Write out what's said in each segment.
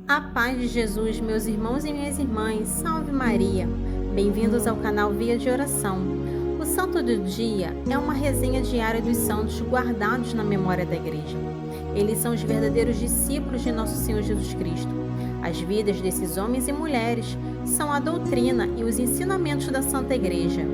A paz de Jesus, meus irmãos e minhas irmãs, salve Maria! Bem-vindos ao canal Via de Oração. O Santo do Dia é uma resenha diária dos santos guardados na memória da Igreja. Eles são os verdadeiros discípulos de nosso Senhor Jesus Cristo. As vidas desses homens e mulheres são a doutrina e os ensinamentos da Santa Igreja.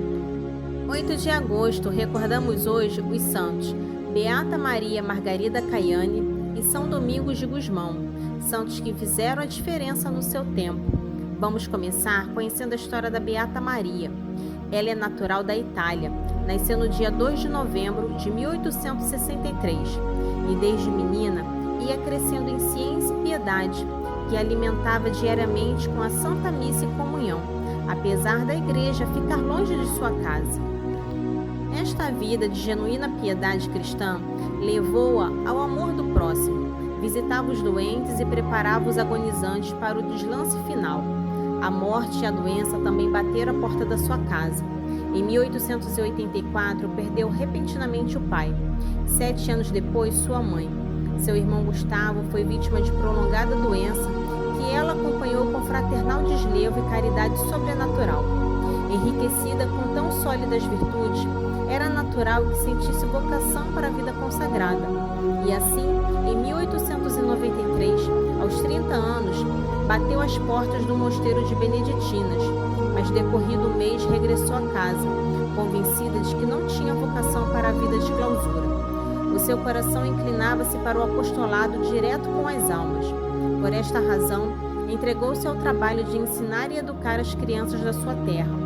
8 de agosto, recordamos hoje os santos Beata Maria Margarida Caiane e São Domingos de Gusmão, santos que fizeram a diferença no seu tempo. Vamos começar conhecendo a história da Beata Maria. Ela é natural da Itália, nasceu no dia 2 de novembro de 1863 e desde menina ia crescendo em ciência e piedade, que alimentava diariamente com a Santa Missa e comunhão, apesar da igreja ficar longe de sua casa. Esta vida de genuína piedade cristã levou-a ao amor do próximo. Visitava os doentes e preparava os agonizantes para o deslance final. A morte e a doença também bateram a porta da sua casa. Em 1884, perdeu repentinamente o pai. 7 anos depois, sua mãe. Seu irmão Gustavo foi vítima de prolongada doença que ela acompanhou com fraternal deslevo e caridade sobrenatural. Enriquecida com tão sólidas virtudes, era natural que sentisse vocação para a vida consagrada. E assim, em 1893, aos 30 anos, bateu às portas do mosteiro de Beneditinas, mas decorrido o mês regressou a casa, convencida de que não tinha vocação para a vida de clausura. O seu coração inclinava-se para o apostolado direto com as almas. Por esta razão, entregou-se ao trabalho de ensinar e educar as crianças da sua terra.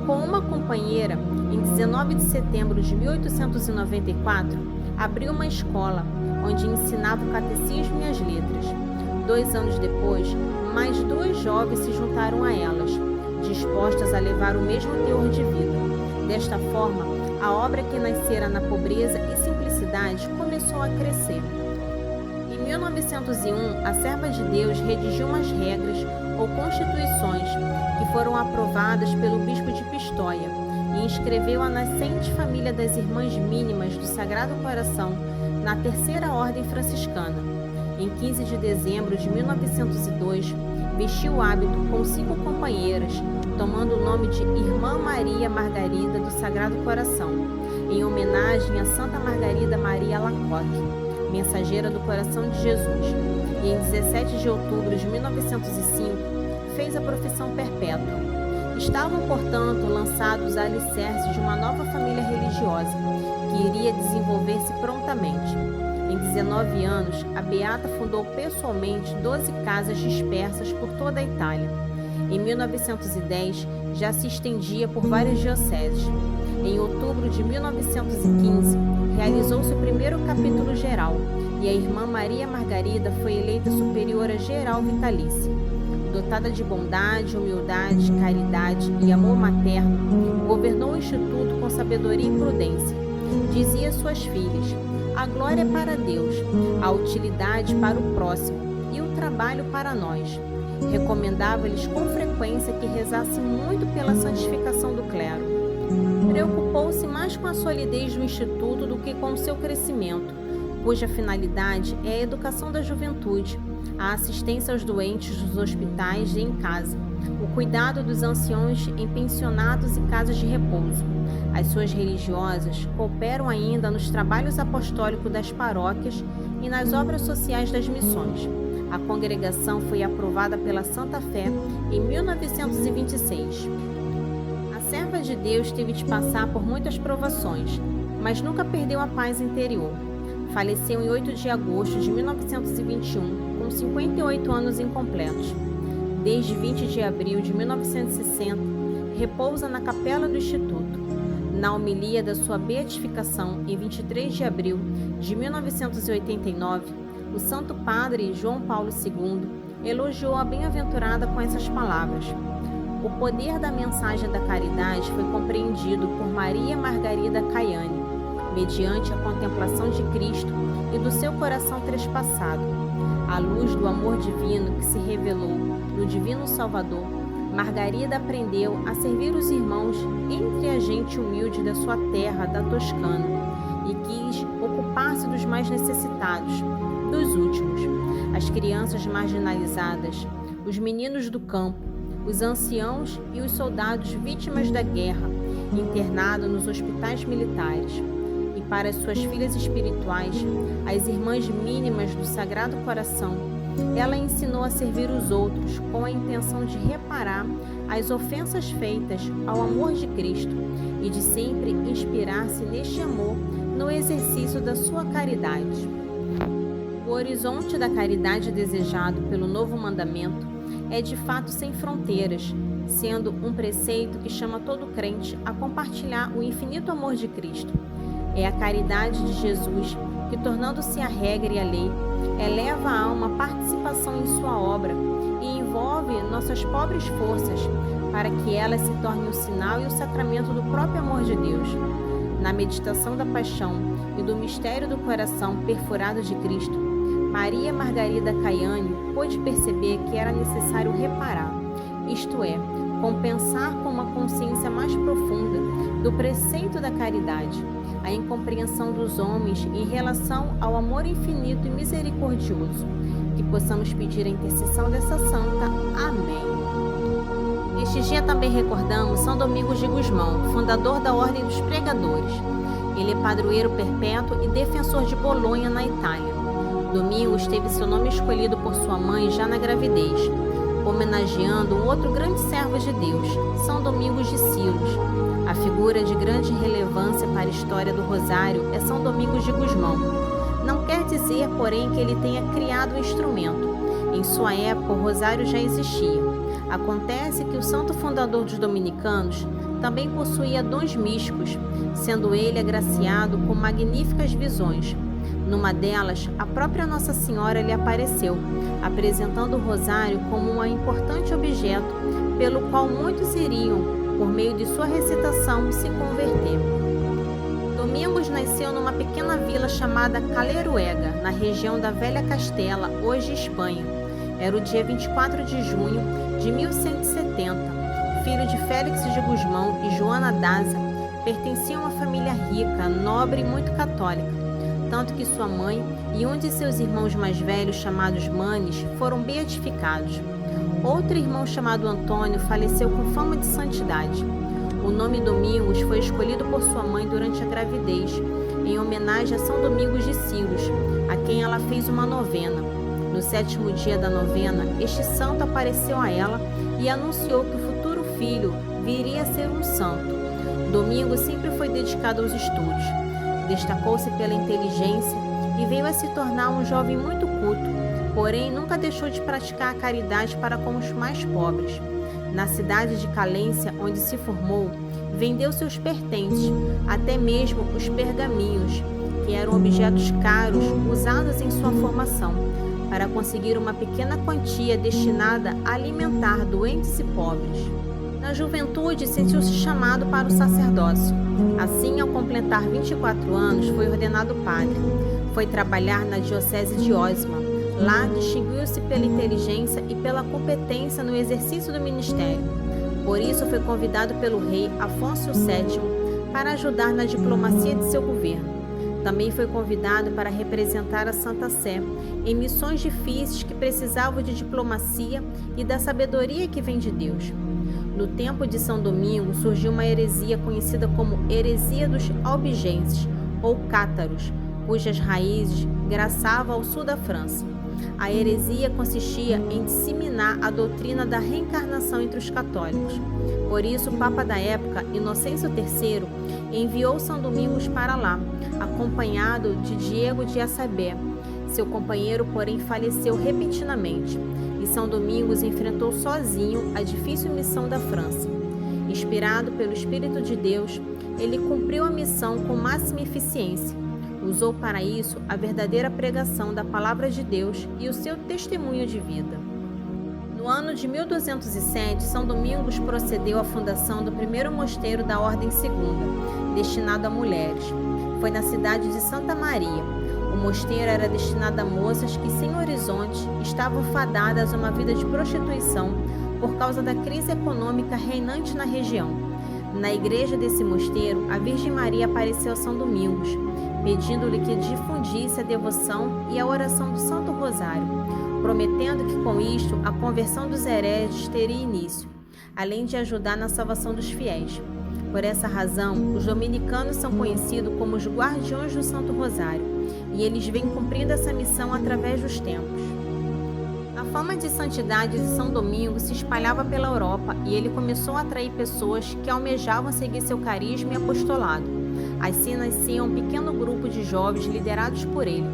Com uma companheira, em 19 de setembro de 1894, abriu uma escola, onde ensinava o catecismo e as letras. 2 anos depois, mais 2 jovens se juntaram a elas, dispostas a levar o mesmo teor de vida. Desta forma, a obra que nascera na pobreza e simplicidade começou a crescer. Em 1901, a serva de Deus redigiu umas regras ou constituições que foram aprovadas pelo bispo de Pistoia e inscreveu a nascente família das Irmãs Mínimas do Sagrado Coração na Terceira Ordem Franciscana. Em 15 de dezembro de 1902, vestiu o hábito com 5 companheiras, tomando o nome de Irmã Maria Margarida do Sagrado Coração, em homenagem a Santa Margarida Maria Alacoque, mensageira do Coração de Jesus. E em 17 de outubro de 1905, fez a profissão perpétua. Estavam, portanto, lançados a alicerces de uma nova família religiosa, que iria desenvolver-se prontamente. Em 19 anos, a Beata fundou pessoalmente 12 casas dispersas por toda a Itália. Em 1910, já se estendia por várias dioceses. Em outubro de 1915, realizou-se o primeiro capítulo geral e a Irmã Maria Margarida foi eleita superiora geral vitalícia. Dotada de bondade, humildade, caridade e amor materno, governou o Instituto com sabedoria e prudência. Dizia às suas filhas: a glória é para Deus, a utilidade para o próximo e o trabalho para nós. Recomendava-lhes com frequência que rezassem muito pela santificação do clero. Preocupou-se mais com a solidez do Instituto do que com o seu crescimento, cuja finalidade é a educação da juventude, a assistência aos doentes dos hospitais e em casa, o cuidado dos anciões em pensionatos e casas de repouso. As suas religiosas cooperam ainda nos trabalhos apostólicos das paróquias e nas obras sociais das missões. A congregação foi aprovada pela Santa Fé em 1926. A serva de Deus teve de passar por muitas provações, mas nunca perdeu a paz interior. Faleceu em 8 de agosto de 1921, com 58 anos incompletos. Desde 20 de abril de 1960, repousa na capela do Instituto. Na homilia da sua beatificação, em 23 de abril de 1989, o Santo Padre João Paulo II elogiou a bem-aventurada com essas palavras: o poder da mensagem da caridade foi compreendido por Maria Margarida Caiane, mediante a contemplação de Cristo e do seu coração trespassado. À luz do amor divino que se revelou no Divino Salvador, Margarida aprendeu a servir os irmãos entre a gente humilde da sua terra, da Toscana, e quis ocupar-se dos mais necessitados, dos últimos, as crianças marginalizadas, os meninos do campo, os anciãos e os soldados vítimas da guerra, internados nos hospitais militares. E para as suas filhas espirituais, as irmãs mínimas do Sagrado Coração, ela ensinou a servir os outros com a intenção de reparar as ofensas feitas ao amor de Cristo e de sempre inspirar-se neste amor no exercício da sua caridade. O horizonte da caridade desejado pelo novo mandamento é de fato sem fronteiras, sendo um preceito que chama todo crente a compartilhar o infinito amor de Cristo. É a caridade de Jesus que, tornando-se a regra e a lei, eleva a alma à participação em sua obra e envolve nossas pobres forças para que elas se tornem o sinal e o sacramento do próprio amor de Deus. Na meditação da paixão e do mistério do coração perfurado de Cristo, Maria Margarida Caiane pôde perceber que era necessário reparar, isto é, compensar com uma consciência mais profunda do preceito da caridade, a incompreensão dos homens em relação ao amor infinito e misericordioso. Que possamos pedir a intercessão dessa santa. Amém. Neste dia também recordamos São Domingos de Gusmão, fundador da Ordem dos Pregadores. Ele é padroeiro perpétuo e defensor de Bolonha, na Itália. Domingos teve seu nome escolhido por sua mãe já na gravidez, homenageando um outro grande servo de Deus, São Domingos de Silos. A figura de grande relevância para a história do Rosário é São Domingos de Gusmão. Não quer dizer, porém, que ele tenha criado o instrumento. Em sua época, o Rosário já existia. Acontece que o santo fundador dos dominicanos também possuía dons místicos, sendo ele agraciado com magníficas visões. Numa delas, a própria Nossa Senhora lhe apareceu, apresentando o rosário como um importante objeto pelo qual muitos iriam, por meio de sua recitação, se converter. Domingos nasceu numa pequena vila chamada Caleruega, na região da Velha Castela, hoje Espanha. Era o dia 24 de junho de 1170. Filho de Félix de Gusmão e Joana Daza, pertencia a uma família rica, nobre e muito católica, tanto que sua mãe e um de seus irmãos mais velhos, chamados Manes, foram beatificados. Outro irmão chamado Antônio faleceu com fama de santidade. O nome Domingos foi escolhido por sua mãe durante a gravidez, em homenagem a São Domingos de Silos, a quem ela fez uma novena. No 7º dia da novena, este santo apareceu a ela e anunciou que o futuro filho viria a ser um santo. Domingos sempre foi dedicado aos estudos. Destacou-se pela inteligência e veio a se tornar um jovem muito culto, porém nunca deixou de praticar a caridade para com os mais pobres. Na cidade de Calência, onde se formou, vendeu seus pertences, até mesmo os pergaminhos, que eram objetos caros usados em sua formação, para conseguir uma pequena quantia destinada a alimentar doentes e pobres. Na juventude, sentiu-se chamado para o sacerdócio. Assim, ao completar 24 anos, foi ordenado padre. Foi trabalhar na diocese de Osma. Lá, distinguiu-se pela inteligência e pela competência no exercício do ministério. Por isso, foi convidado pelo rei Afonso VII para ajudar na diplomacia de seu governo. Também foi convidado para representar a Santa Sé em missões difíceis que precisavam de diplomacia e da sabedoria que vem de Deus. No tempo de São Domingo surgiu uma heresia conhecida como heresia dos albigenses ou cátaros, cujas raízes graçavam ao sul da França. A heresia consistia em disseminar a doutrina da reencarnação entre os católicos. Por isso, o Papa da época, Inocêncio III, enviou São Domingos para lá, acompanhado de Diego de Assabé. Seu companheiro, porém, faleceu repentinamente, e São Domingos enfrentou sozinho a difícil missão da França. Inspirado pelo Espírito de Deus, ele cumpriu a missão com máxima eficiência. Usou para isso a verdadeira pregação da Palavra de Deus e o seu testemunho de vida. No ano de 1207, São Domingos procedeu à fundação do primeiro mosteiro da Ordem Segunda, destinado a mulheres. Foi na cidade de Santa Maria. O mosteiro era destinado a moças que, sem horizonte, estavam fadadas a uma vida de prostituição por causa da crise econômica reinante na região. Na igreja desse mosteiro, a Virgem Maria apareceu a São Domingos, pedindo-lhe que difundisse a devoção e a oração do Santo Rosário, prometendo que com isto a conversão dos hereges teria início, além de ajudar na salvação dos fiéis. Por essa razão, os dominicanos são conhecidos como os guardiões do Santo Rosário, e eles vêm cumprindo essa missão através dos tempos. A fama de santidade de São Domingos se espalhava pela Europa e ele começou a atrair pessoas que almejavam seguir seu carisma e apostolado. Assim nascia um pequeno grupo de jovens liderados por ele.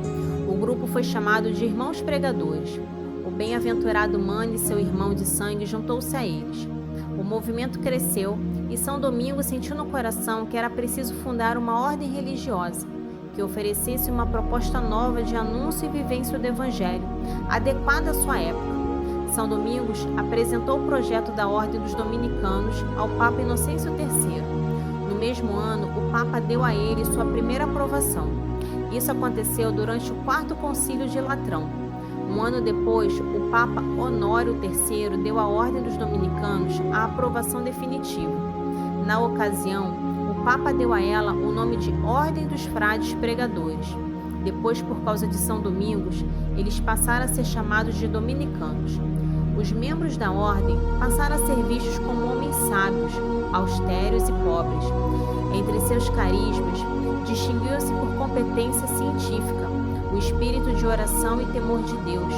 O grupo foi chamado de Irmãos Pregadores. O bem-aventurado Mano e seu irmão de sangue juntou-se a eles. O movimento cresceu e São Domingos sentiu no coração que era preciso fundar uma ordem religiosa que oferecesse uma proposta nova de anúncio e vivência do Evangelho, adequada à sua época. São Domingos apresentou o projeto da Ordem dos Dominicanos ao Papa Inocêncio III. No mesmo ano, o Papa deu a ele sua primeira aprovação. Isso aconteceu durante o Quarto Concílio de Latrão. Um ano depois, o Papa Honório III deu à Ordem dos Dominicanos a aprovação definitiva. Na ocasião, o Papa deu a ela o nome de Ordem dos Frades Pregadores. Depois, por causa de São Domingos, eles passaram a ser chamados de dominicanos. Os membros da ordem passaram a ser vistos como homens sábios, austeros e pobres. Entre seus carismas, distinguiu-se por competência científica, o espírito de oração e temor de Deus,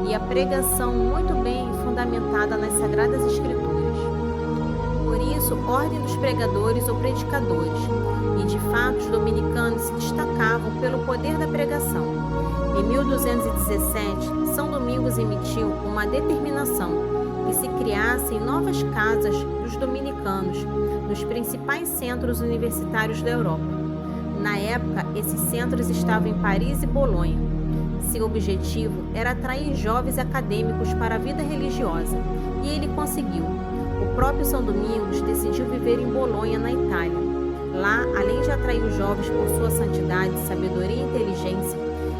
e a pregação muito bem fundamentada nas Sagradas Escrituras. Por isso, Ordem dos Pregadores ou Predicadores, e de fato os dominicanos se destacavam pelo poder da pregação. Em 1217, São Domingos emitiu uma determinação que se criassem novas casas dos dominicanos nos principais centros universitários da Europa. Na época, esses centros estavam em Paris e Bolonha. Seu objetivo era atrair jovens acadêmicos para a vida religiosa, e ele conseguiu. O próprio São Domingos decidiu viver em Bolonha, na Itália. Lá, além de atrair os jovens por sua santidade, sabedoria e inteligência,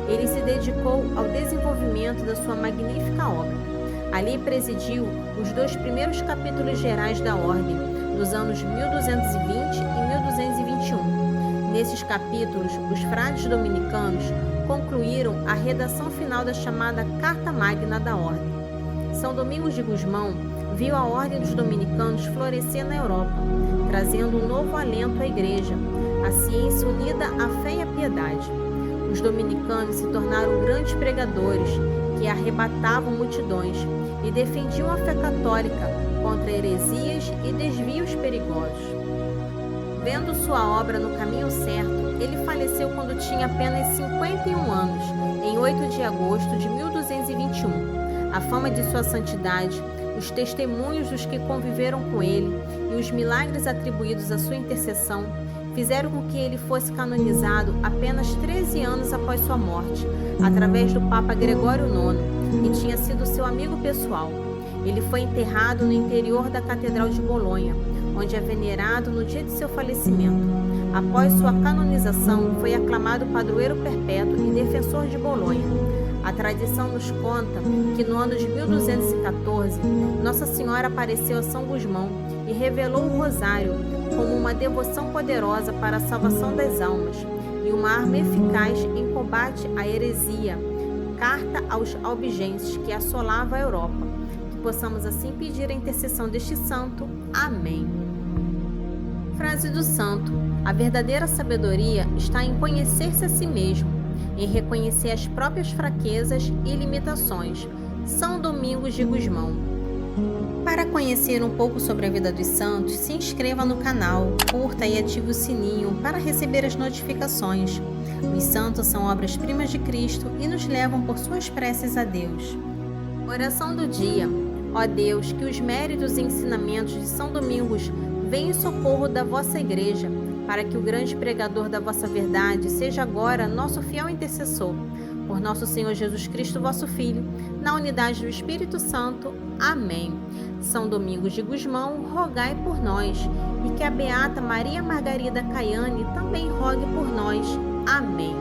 ele se dedicou ao desenvolvimento da sua magnífica obra. Ali presidiu os 2 primeiros capítulos gerais da Ordem, dos anos 1220 e 1221. Nesses capítulos, os frades dominicanos concluíram a redação final da chamada Carta Magna da Ordem. São Domingos de Gusmão viu a Ordem dos Dominicanos florescer na Europa, trazendo um novo alento à Igreja, a ciência unida à fé e à piedade. Os dominicanos se tornaram grandes pregadores que arrebatavam multidões e defendiam a fé católica contra heresias e desvios perigosos. Vendo sua obra no caminho certo, ele faleceu quando tinha apenas 51 anos, em 8 de agosto de 1221. A fama de sua santidade, os testemunhos dos que conviveram com ele e os milagres atribuídos à sua intercessão fizeram com que ele fosse canonizado apenas 13 anos após sua morte, através do Papa Gregório IX, que tinha sido seu amigo pessoal. Ele foi enterrado no interior da Catedral de Bolonha, onde é venerado no dia de seu falecimento. Após sua canonização, foi aclamado padroeiro perpétuo e defensor de Bolonha. A tradição nos conta que no ano de 1214, Nossa Senhora apareceu a São Gusmão e revelou o rosário como uma devoção poderosa para a salvação das almas e uma arma eficaz em combate à heresia, carta aos albigenses que assolava a Europa. Que possamos assim pedir a intercessão deste santo. Amém. Frase do santo: a verdadeira sabedoria está em conhecer-se a si mesmo, em reconhecer as próprias fraquezas e limitações. São Domingos de Gusmão. Para conhecer um pouco sobre a vida dos santos, se inscreva no canal, curta e ative o sininho para receber as notificações. Os santos são obras-primas de Cristo e nos levam por suas preces a Deus. Oração do dia. Ó Deus, que os méritos e ensinamentos de São Domingos venham em socorro da vossa Igreja, para que o grande pregador da vossa verdade seja agora nosso fiel intercessor. Por nosso Senhor Jesus Cristo, vosso Filho, na unidade do Espírito Santo. Amém. São Domingos de Gusmão, rogai por nós, e que a beata Maria Margarida Caiane também rogue por nós. Amém.